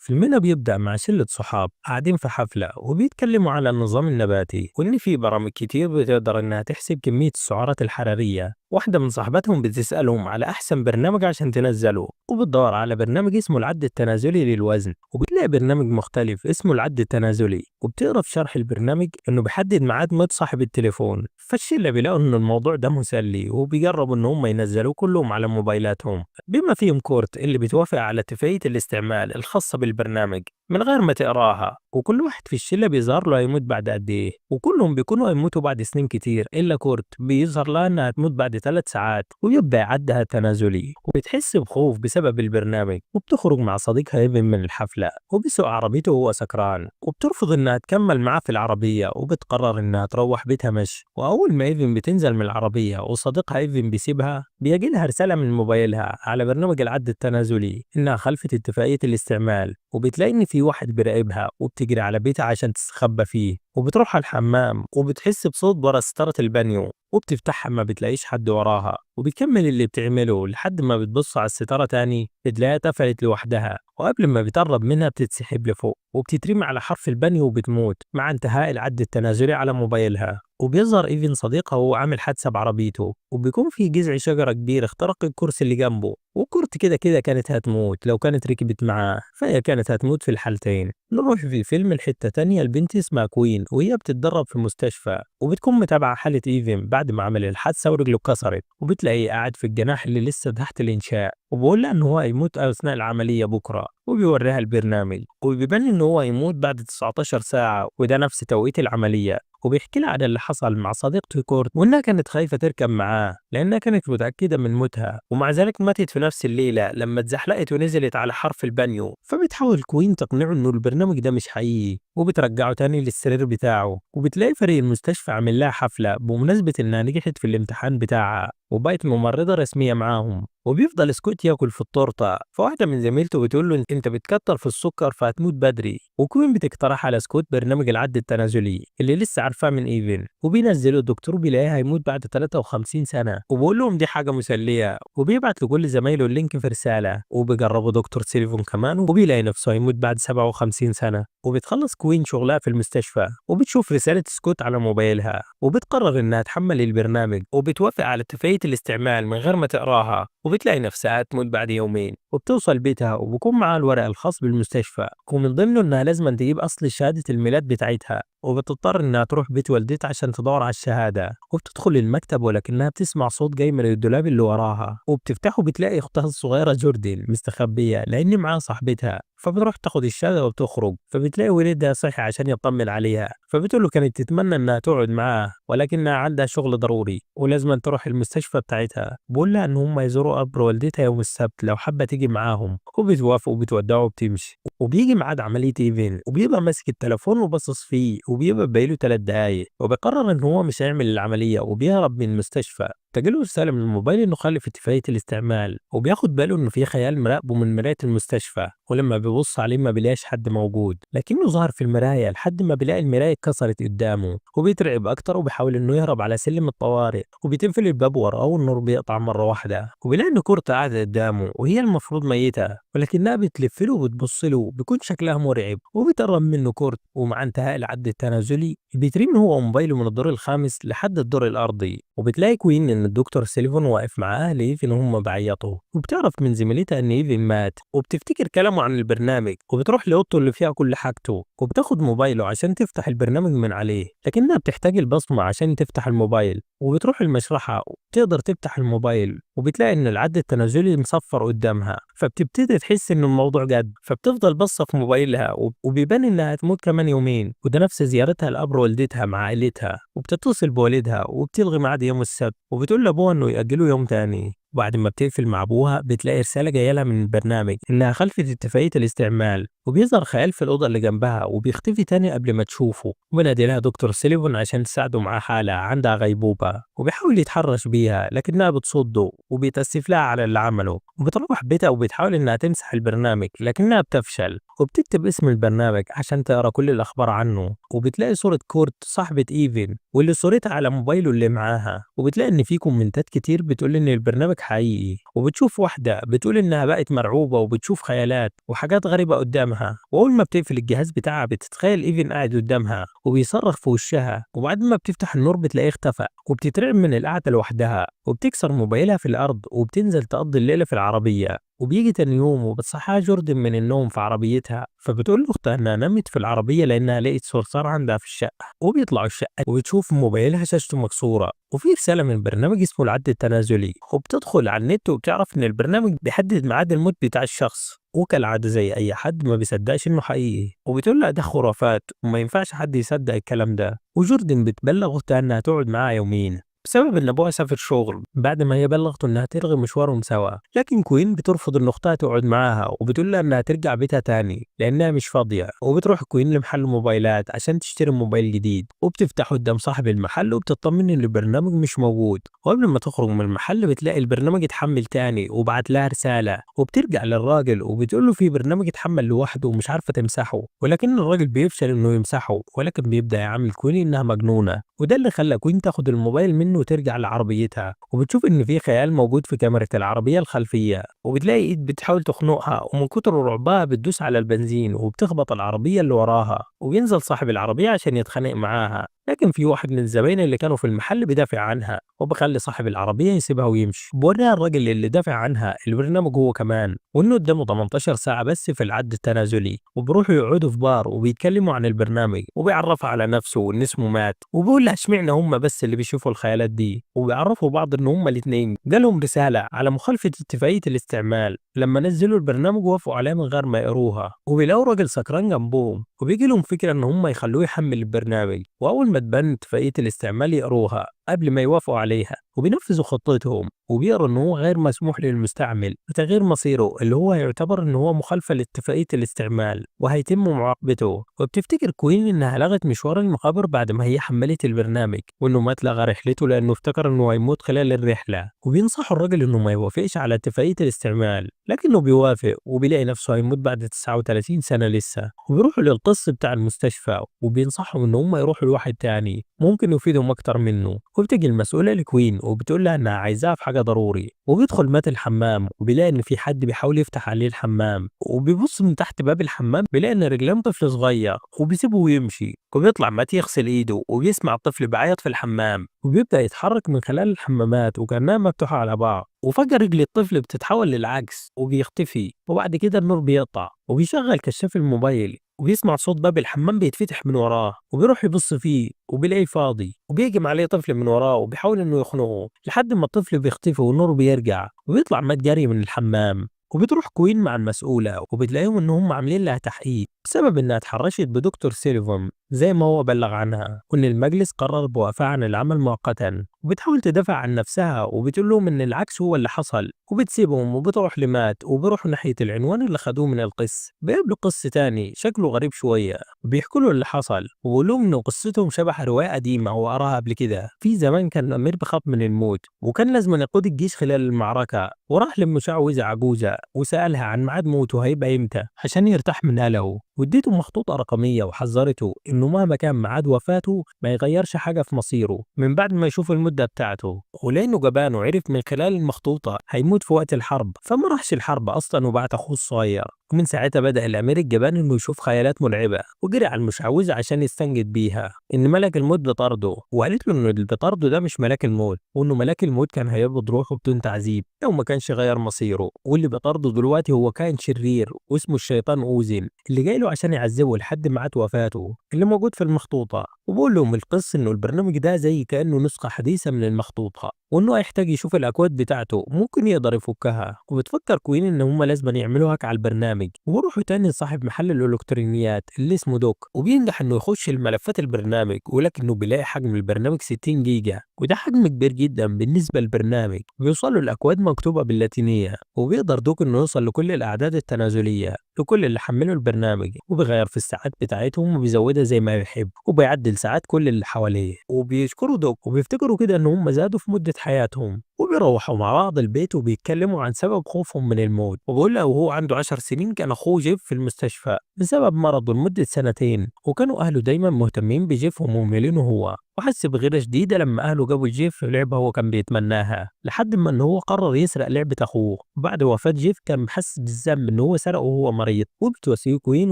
فيلمنا بيبدأ مع شلة صحاب قاعدين في حفلة وبيتكلموا على النظام النباتي وإن في برامج كتير بتقدر إنها تحسب كمية السعرات الحرارية. واحدة من صاحباتهم بتسألهم على أحسن برنامج عشان تنزله، وبتدور على برنامج اسمه العد التنازلي للوزن، وبتلاقي برنامج مختلف اسمه العد التنازلي، وبتقرا في شرح البرنامج إنه بيحدد ميعاد موت صاحب التليفون. فالشلة بيلاقوا إن الموضوع ده مسلي وبيجربوا إن هم ينزلوه كلهم على موبايلاتهم، بما فيهم كورت اللي بتوافق على اتفاقية الاستعمال الخاصة بالبرنامج من غير ما تقراها. وكل واحد في الشلة بيظهر له هيموت بعد قد إيه، وكلهم بيكونوا هيموتوا بعد سنين كتير إلا كورت بيظهر لها إنها تموت بعد 3 ساعات، ويبدأ يعدها تنازلي، وبتحس بخوف بسبب البرنامج، وبتخرج مع صديقها إيفن من الحفلة وبيسوق عربيته وهو سكران، وبترفض إنها تكمل معاه في العربية وبتقرر إنها تروح بيتها مشي. وأول ما إيفن بتنزل من العربية وصديقها إيفن بيسيبها، بيجيلها رسالة من موبايلها على برنامج العد التنازلي إنها خلفت اتفاقية الاستعمال، وبتلاقي إن في واحد بيراقبها وبتجري على بيتها عشان تستخبى فيه، وبتروح على الحمام وبتحس بصوت ورا ستارة البانيو وبتفتحها ما بتلاقيش حد وراها، وبتكمل اللي بتعمله لحد ما بتبص على الستارة تاني بتلاقيها اتقفلت لوحدها، وقبل ما بتقرب منها بتتسحب لفوق وبتترمي على حرف البانيو وبتموت مع انتهاء العد التنازلي على موبايلها. وبيظهر إيفن صديقها وهو عامل حادثة بعربيته، وبيكون في جذع شجرة كبير اخترق الكرسي اللي جنبه، وكورت كده كانت هتموت لو كانت ركبت معاه، فهي كانت هتموت في الحالتين. نروح في فيلم الحتة تانية البنت اسمها كوين وهي بتتدرب في مستشفى، وبتكون متابعة حالة إيفن بعد ما عمل الحادثة ورجله اتكسرت، وبتلاقيه قاعد في الجناح اللي لسه تحت الإنشاء، وبقول لها إن هو هيموت أثناء العملية بكرة، وبيوريها البرنامج وبيبان إن هو هيموت بعد 19 ساعة وده نفس توقيت العملية. وبيحكي لها عن اللي حصل مع صديقته كورت وإنها كانت خايفة تركب معاه لأنها كانت متأكدة من موتها، ومع ذلك ماتت في نفس الليلة لما اتزحلقت ونزلت على حرف البانيو. فبتحاول كوين تقنعه إنه البرنامج ده مش حقيقي، وبترجعه تاني للسرير بتاعه، وبتلاقي فريق المستشفى عامل لها حفلة بمناسبة إنها نجحت في الامتحان بتاعها وبقت ممرضة رسمية معاهم. وبيفضل سكوت ياكل في التورته، فواحده من زميلته بتقول له انت بتكتر في السكر فهتموت بدري، وكوين بتقترح على سكوت برنامج العد التنازلي اللي لسه عارفاه من ايفن، وبينزله الدكتور بيلاقيها هيموت بعد 53 سنه، وبقول لهم دي حاجه مسليه، وبيبعت لكل زمايله اللينك في رساله، وبيجربوا دكتور سيليفون كمان وبيلاقي نفسه هيموت بعد 57 سنه. وبتخلص كوين شغلها في المستشفى وبتشوف رساله سكوت على موبايلها، وبتقرر انها تحمل البرنامج وبتوافق على اتفاقيه الاستعمال من غير ما تقراها، وبتلاقي نفسها تموت بعد يومين. وبتوصل بيتها وبكون معاها الورق الخاص بالمستشفى ومن ضمنه انها لازم تجيب اصل شهادة الميلاد بتاعتها، وبتضطر انها تروح بيت والدتها عشان تدور على الشهادة، وبتدخل المكتب ولكنها بتسمع صوت جاي من الدولاب اللي وراها، وبتفتحه بتلاقي اختها الصغيرة جوردين مستخبية لان معاها صاحبتها، فبتروح تاخد الشهادة وبتخرج، فبتلاقي والدها صحي عشان يطمن عليها، فبتقول له كانت تتمنى انها تقعد معاه ولكنها عندها شغل ضروري ولازم تروح المستشفى بتاعتها. بقول لها ان هم يزوروا قبر والدتها يوم السبت لو حابة تيجي معاهم، وبتوافق وبتودعه وبتمشي. وبيجي ميعاد عملية ايفين وبيبقى ماسك التليفون وباصص فيه وبيبقى باقيله 3 دقايق، وبيقرر ان هو مش هيعمل العملية وبيهرب من المستشفى. تجيله رسالة من الموبايل انه خالف اتفاقية الاستعمال، وبياخد باله انه في خيال مراقبه من مراية المستشفى، ولما بيبص عليه ما بيلاقيش حد موجود لكنه ظهر في المراية لحد ما بيلاقي المراية اتكسرت قدامه، وبيترعب اكتر وبيحاول انه يهرب على سلم الطوارئ، وبيتقفل الباب وراه والنور بيقطع مرة واحدة، وبيلاقي ان كورتا قاعدة قدامه وهي المفروض ميتة ولكنها بتلف له وبتبص له بيكون شكلها مرعب، وبيتقرب منه كورت، ومع انتهاء العد التنازلي بيترمي هو وموبايله من الدور الخامس لحد الدور الارضي. وبتلاقي كوين ان الدكتور سيليفون واقف مع اهل ايفن وهم بيعيطوا، وبتعرف من زميلتها ان ايفن مات، وبتفتكر كلامه عن البرنامج وبتروح لاوضته اللي فيها كل حاجته، وبتاخد موبايله عشان تفتح البرنامج من عليه لكنها بتحتاج البصمة عشان تفتح الموبايل، وبتروح المشرحة وبتقدر تفتح الموبايل وبتلاقي ان العد التنازلي مصفر قدامها، فبتبتدي تحس ان الموضوع جد، فبتفضل بصة في موبايلها وبيبان انها هتموت كمان يومين وده نفس زيارتها لقبر والدتها مع عائلتها، وبتتصل بوالدها وبتلغي ميعاد يوم السبت وبتقول لابوها انه يأجله يوم تاني. وبعد ما بتقفل مع ابوها بتلاقي رسالة جاية لها من البرنامج انها خلفت اتفاقية الاستعمال، وبيظهر خيال في الأوضة اللي جنبها وبيختفي تاني قبل ما تشوفه، وبنادي لها دكتور سيليفون عشان تساعده مع حالة عندها غيبوبة، وبيحاول يتحرش بيها لكنها بتصده وبيتأسف لها على اللي عمله، وبتروح بيتها وبتحاول انها تمسح البرنامج لكنها بتفشل، وبتكتب اسم البرنامج عشان تقرا كل الأخبار عنه، وبتلاقي صورة كورت صاحبة إيفن واللي صورتها على موبايله اللي معاها، وبتلاقي إن في كومنتات كتير بتقول إن البرنامج حقيقي، وبتشوف واحدة بتقول إنها بقت مرعوبة وبتشوف خيالات وحاجات غريبة قدامها، وأول ما بتقفل الجهاز بتاعها بتتخيل إيفن قاعد قدامها وبيصرخ في وشها، وبعد ما بتفتح النور بتلاقيه اختفى، وبتترعب من القعدة لوحدها وبتكسر موبايلها في الأرض وبتنزل تقضي الليلة في العربية. وبيجي تاني يوم وبتصحيها جوردن من النوم في عربيتها، فبتقول لاختها انها نامت في العربيه لانها لقيت صرصار عندها في الشقه، وبيطلعوا الشقه وبتشوف موبايلها شاشته مكسوره وفي رساله من برنامج اسمه العد التنازلي، وبتدخل على النت وبتعرف ان البرنامج بيحدد ميعاد الموت بتاع الشخص، وكالعاده زي اي حد ما بيصدقش انه حقيقي، وبتقول لها ده خرافات وما ينفعش حد يصدق الكلام ده. وجوردن بتبلغ اختها انها تقعد معاها يومين بسبب ان ابوها سافر شغل بعد ما هي بلغته انها تلغي مشوارهم سوا، لكن كوين بترفض ان اختها تقعد معاها وبتقول لها انها ترجع بيتها تاني لانها مش فاضيه، وبتروح كوين لمحل موبايلات عشان تشتري موبايل جديد، وبتفتح قدام صاحب المحل وبتطمن ان البرنامج مش موجود، وقبل ما تخرج من المحل بتلاقي البرنامج اتحمل تاني وبعت لها رساله، وبترجع للراجل وبتقول له في برنامج اتحمل لوحده ومش عارفه تمسحه، ولكن الراجل بيفشل انه يمسحه، ولكن بيبدا يعامل كوين انها مجنونه، وده اللي خلى كوين تاخد الموبايل منه وترجع لعربيتها، وبتشوف ان في خيال موجود في كاميرا العربيه الخلفيه، وبتلاقي ايد بتحاول تخنقها ومن كتر رعبها بتدوس على البنزين وبتخبط العربيه اللي وراها، وبينزل صاحب العربيه عشان يتخانق معاها، لكن في واحد من الزباين اللي كانوا في المحل بيدافع عنها وبخلي صاحب العربيه يسيبها ويمشي، بوريها الراجل اللي دافع عنها البرنامج هو كمان، وانه قدامه 18 ساعه بس في العد التنازلي، وبيروحوا يقعدوا في بار وبيتكلموا عن البرنامج، وبيعرفها على نفسه وان اسمه مات، وبيقول لها اشمعنى هم بس اللي بيشوفوا الخيالات دي، وبيعرفوا بعض ان هم الاثنين جالهم رساله على مخالفه اتفاقيه الاستعمال لما نزلوا البرنامج ووافقوا عليها من غير ما يقروها، وبيلاقوا راجل سكران جنبهم وبيجي لهم فكره ان هم يخلوه يحمل البرنامج، واول ما تبان اتفاقيه الاستعمال يقروها قبل ما يوافقوا عليها وبينفذوا خطتهم، وبيقروا ان هو غير مسموح للمستعمل بتغيير مصيره اللي هو يعتبر ان هو مخالفه لاتفاقيه الاستعمال وهيتم معاقبته، وبتفتكر كوين انها لغت مشوار المخابر بعد ما هي حملت البرنامج، وانه ما اتلغى رحلته لانه افتكر انه هيموت خلال الرحله، وبينصحوا الراجل انه ما يوافقش على اتفاقيه الاستعمال، لكنه بيوافق وبيلاقي نفسه هيموت بعد 39 سنه لسه، وبيروحوا للقس بتاع المستشفى وبينصحهم ان هم يروحوا لواحد تاني ممكن يفيدهم اكتر منه، وبتجي المسؤوله لكوين وبتقول لها انها عايزاها في حاجه ضروري، وبيدخل مات الحمام وبيلاقي ان في حد بيحاول يفتح عليه الحمام، وبيبص من تحت باب الحمام بيلاقي ان رجلين طفل صغير وبيسيبه ويمشي، وبيطلع مات يغسل ايده وبيسمع الطفل بيعيط في الحمام، وبيبدا يتحرك من خلال الحمامات وكانها مفتوحه على بعض، وفجأة رجل الطفل بتتحول للعكس وبيختفي، وبعد كده النور بيقطع وبيشغل كشاف الموبايل وبيسمع صوت باب الحمام بيتفتح من وراه، وبيروح يبص فيه وبيلاقيه فاضي، وبيهجم عليه طفل من وراه وبيحاول انه يخنقه لحد ما الطفل بيختفي والنور بيرجع، وبيطلع مات جري من الحمام، وبتروح كوين مع المسؤولة وبتلاقيهم ان هم عاملين لها تحقيق بسبب انها اتحرشت بدكتور سيلفون زي ما هو بلغ عنها، وان المجلس قرر بوقفها عن العمل مؤقتا، وبتحاول تدافع عن نفسها وبتقول لهم ان العكس هو اللي حصل، وبتسيبهم وبتروح لمات وبيروحوا ناحية العنوان اللي خدوه من القس، بيقابلوا قس تاني شكله غريب شوية بيحكوا له اللي حصل، وبيقول لهم ان قصتهم شبه رواية قديمة هو قراها قبل كده، في زمان كان الامير بخاف من الموت وكان لازم يقود الجيش خلال المعركة، وراح لمشعوذة عجوزة وسألها عن ميعاد موته هيبقى امتى عشان يرتاح من قلقه، واديته مخطوطة رقمية وحذرته انه مهما كان ميعاد وفاته ما يغيرش حاجة في مصيره من بعد ما يشوف المدة بتاعته، ولانه جبان وعرف من خلال المخطوطة هيموت في وقت الحرب فما راحش الحرب اصلا وبعت اخوه الصغير، ومن ساعتها بدأ الامير الجبان انه يشوف خيالات مرعبة وجري على المشعوذة عشان يستنجد بيها ان ملك الموت بيطارده، وقالت له انه اللي بيطارده ده مش ملاك الموت، وانه ملاك الموت كان هيقبض روحه بدون تعذيب لو ما كانش غير مصيره، واللي بيطارده دلوقتي هو كائن شرير واسمه الشيطان اوزن اللي جاي له عشان يعذبه لحد ميعاد وفاته اللي موجود في المخطوطة، وبقول لهم القس انه البرنامج ده زي كأنه نسخة حديثة من المخطوطة وانه هيحتاج يشوف الاكواد بتاعته ممكن يقدر يفكها، وبتفكر كوين ان هم لازم يعملوا هاك على البرنامج، وبروحوا تاني لصاحب محل الالكترونيات اللي اسمه دوك وبينجح انه يخش الملفات البرنامج، ولكنه بيلاقي حجم البرنامج 60 جيجا وده حجم كبير جدا بالنسبة للبرنامج، بيوصلوا الاكواد مكتوبة باللاتينية، وبيقدر دوك انه يوصل لكل الاعداد التنازلية لكل اللي حملوا البرنامج، وبيغير في الساعات بتاعتهم وبيزودها زي ما يحب وبيعدل ساعات كل اللي حواليه، وبيشكروا دوك وبيفتكروا كده ان هم زادوا في مدة حياتهم، وبيروحوا مع بعض البيت وبيتكلموا عن سبب خوفهم من الموت، وبيقول له وهو عنده 10 سنين كان اخوه جيف في المستشفى بسبب مرضه لمدة سنتين، وكانوا اهله دايما مهتمين بجيف ومهملينه هو، وحس بغيرة شديدة لما أهله جابوا جيف في لعبة هو كان بيتمناها، لحد ما إن هو قرر يسرق لعبة أخوه. وبعد وفاة جيف كان حاسس بالذنب إن هو سرقه وهو مريض، وبتواسيه كوين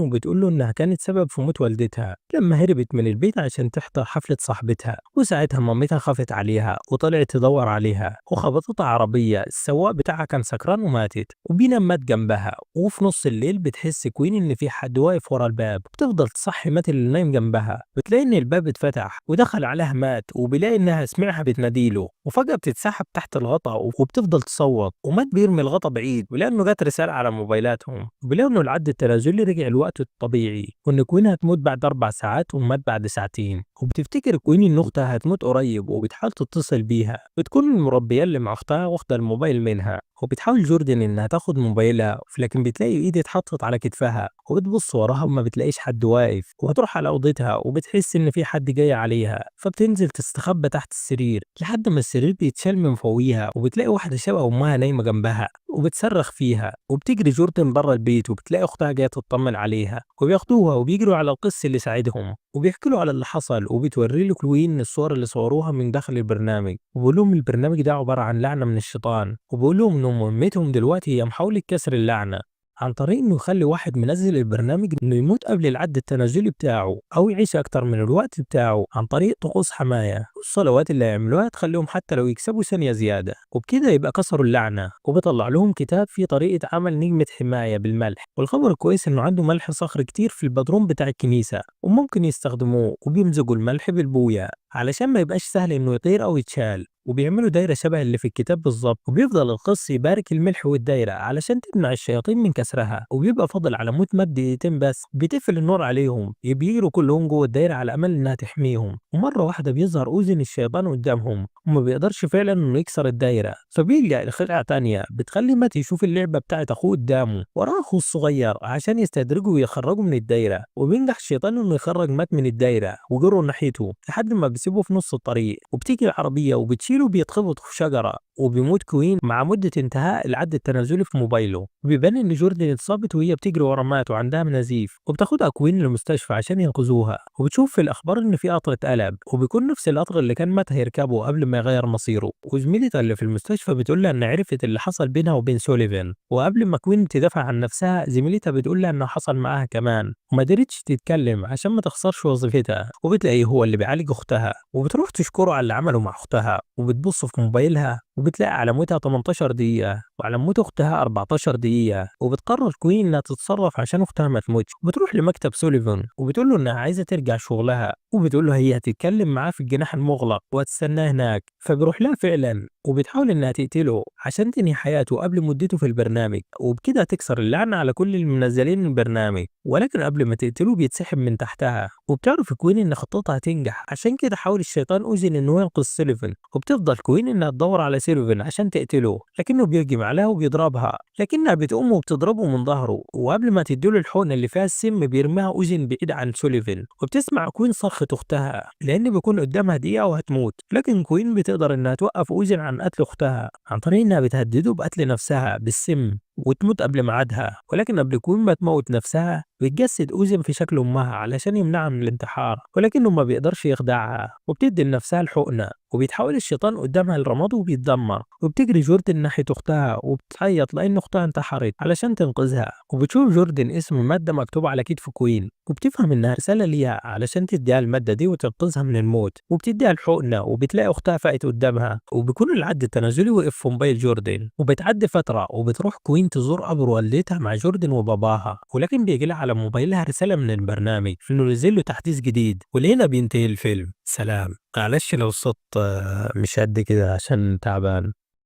وبتقول له إنها كانت سبب في موت والدتها لما هربت من البيت عشان تحضر حفلة صاحبتها. وساعتها مامتها خافت عليها وطلعت تدور عليها وخبطتها عربية، السواق بتاعها كان سكران وماتت، وبينا مات جنبها. وفي نص الليل بتحس كوين إن في حد واقف ورا الباب، بتفضل تصحي مات اللي نايم جنبها. بتلاقي إن الباب اتفتح ودخل عليها مات، وبيلاقي إنها سمعها بتناديله، وفجأة بتتسحب تحت الغطا وبتفضل تصوت. ومات بيرمي الغطا بعيد ولأنه جات رسالة على موبايلاتهم، وبيلاقوا إنه العد التنازلي رجع الوقت الطبيعي، وإن كوين هتموت بعد 4 ساعات ومات بعد ساعتين. وبتفتكر كوين إن أختها هتموت قريب وبتحاول تتصل بيها. بتكون المربية اللي مع أختها واخدة الموبايل منها، وبتحاول جوردن إنها تاخد موبايلها، لكن بتلاقي إيد اتحطت على كتفها، وبتبص وراها وما بتلاقيش حد واقف. وهتروح على أوضتها وبتحس إن في حد جاي عليها، فبتنزل تستخبى تحت السرير لحد ما السرير بيتشال من فوقيها، وبتلاقي واحدة شبه أمها نايمة جنبها وبتصرخ فيها. وبتجري جوردن بره البيت وبتلاقي أختها جاية تطمن عليها، وبياخدوها وبيجروا على القس اللي ساعدهم وبيحكوا له على اللي حصل. وبتوري له كلوين الصور اللي صوروها من داخل البرنامج، وبيقول لهم البرنامج ده عبارة عن لعنة من الشيطان، وبيقول لهم إن مهمتهم دلوقتي هي محاولة كسر اللعنة عن طريق إنه يخلي واحد منزل البرنامج إنه يموت قبل العد التنازلي بتاعه أو يعيش أكتر من الوقت بتاعه عن طريق طقوس حماية. والصلوات اللي هيعملوها تخليهم حتى لو يكسبوا ثانية زيادة، وبكده يبقى كسروا اللعنة. وبيطلع لهم كتاب فيه طريقة عمل نجمة حماية بالملح. والخبر الكويس إنه عنده ملح صخر كتير في البدروم بتاع الكنيسة وممكن يستخدموه، وبيمزجوا الملح بالبويا علشان ما يبقاش سهل إنه يطير أو يتشال. وبيعملوا دايرة شبه اللي في الكتاب بالظبط، وبيفضل القس يبارك الملح والدايرة علشان تمنع الشياطين من كسرها. وبيبقى فاضل على موت مات دقيقتين بس، بتقفل النور عليهم، بيجروا كلهم جوه الدايرة على أمل إنها تحميهم. ومرة واحدة بيظهر أذن الشيطان قدامهم وما بيقدرش فعلا إنه يكسر الدايرة، فبيلجأ لخدعة تانية بتخلي مات يشوف اللعبة بتاعت أخوه قدامه وراه أخوه الصغير عشان يستدرجه ويخرجه من الدايرة. وبينجح الشيطان إنه يخرج مات من الدايرة وجروا ناحيته لحد ما بيسيبه في نص الطريق، وبتيجي العربية وبتشيله وبيتخبط في شجرة. وبيموت كوين مع مدة انتهاء العد التنازلي في موبايله. وبيبان ان جوردن اتصابت وهي بتجري ورا مات وعندها نزيف، وبتاخدها كوين للمستشفى عشان ينقذوها. وبتشوف في الاخبار ان في قطر اتقلب، وبيكون نفس القطر اللي كان مات هيركبه قبل ما يغير مصيره. وزميلتها اللي في المستشفى بتقول لها ان عرفت اللي حصل بينها وبين سوليفان. وقبل ما كوين تدافع عن نفسها زميلتها بتقول لها انه حصل معاها كمان، وما قدرتش تتكلم عشان ما تخسرش وظيفتها. وبتلاقيه هو اللي بيعالج اختها، وبتروح تشكره على اللي عمله مع اختها. وبتبص في موبايلها وبتلاقي على موتها 18 دقيقة وعلى موت أختها 14 دقيقة. وبتقرر كوين إنها تتصرف عشان أختها ما تموتش. بتروح لمكتب سوليفان وبتقول له إنها عايزة ترجع شغلها، وبتقول له هي هتتكلم معاه في الجناح المغلق وهتستناه هناك. فبيروح لها فعلا وبتحاول إنها تقتله عشان تنهي حياته قبل مدته في البرنامج، وبكده تكسر اللعنة على كل المنزلين البرنامج. ولكن قبل ما تقتله بيتسحب من تحتها. وبتعرف كوين إن خطتها هتنجح، عشان كده حاول الشيطان أذن إنه ينقذ سوليفان. وبتفضل كوين إنها تدور على سوليفان عشان تقتله، لكنه بيهجم عليها وبيضربها، لكنها بتقوم وبتضربه من ظهره. وقبل ما تديله الحقنة اللي فيها السم بيرميها أذن بعيد عن سوليفان. وبتسمع كوين صرخة أختها لأن بيكون قدامها دقيقة وهتموت، لكن كوين بتقدر إنها توقف أذن عن قتل أختها عن طريق إنها بتهدده بقتل نفسها بالسم وتموت قبل ميعادها. ولكن قبل كوين ما تموت نفسها بتجسد أوزن في شكل أمها علشان يمنعها من الانتحار، ولكنه ما بيقدرش يخدعها. وبتدي لنفسها الحقنة وبيتحول الشيطان قدامها لرماد وبيتدمر. وبتجري جوردن ناحية أختها وبتعيط لأن أختها انتحرت علشان تنقذها. وبتشوف جوردن اسم مادة مكتوب على كتف كوين، وبتفهم إنها رسالة ليها علشان تديها المادة دي وتنقذها من الموت. وبتديها الحقنة وبتلاقي أختها فاقت قدامها، وبيكون العد التنازلي وقف في موبايل جوردن. وبتعدي فترة وبتروح كوين تزور قبر والدتها مع جوردن وباباها، ولكن بيجيلها على موبايلها رسالة من البرنامج إنه نزل له تحديث جديد. ولهنا بينتهي الفيلم. سلام. معلش لو الصوت مش قد كده عشان تعبان.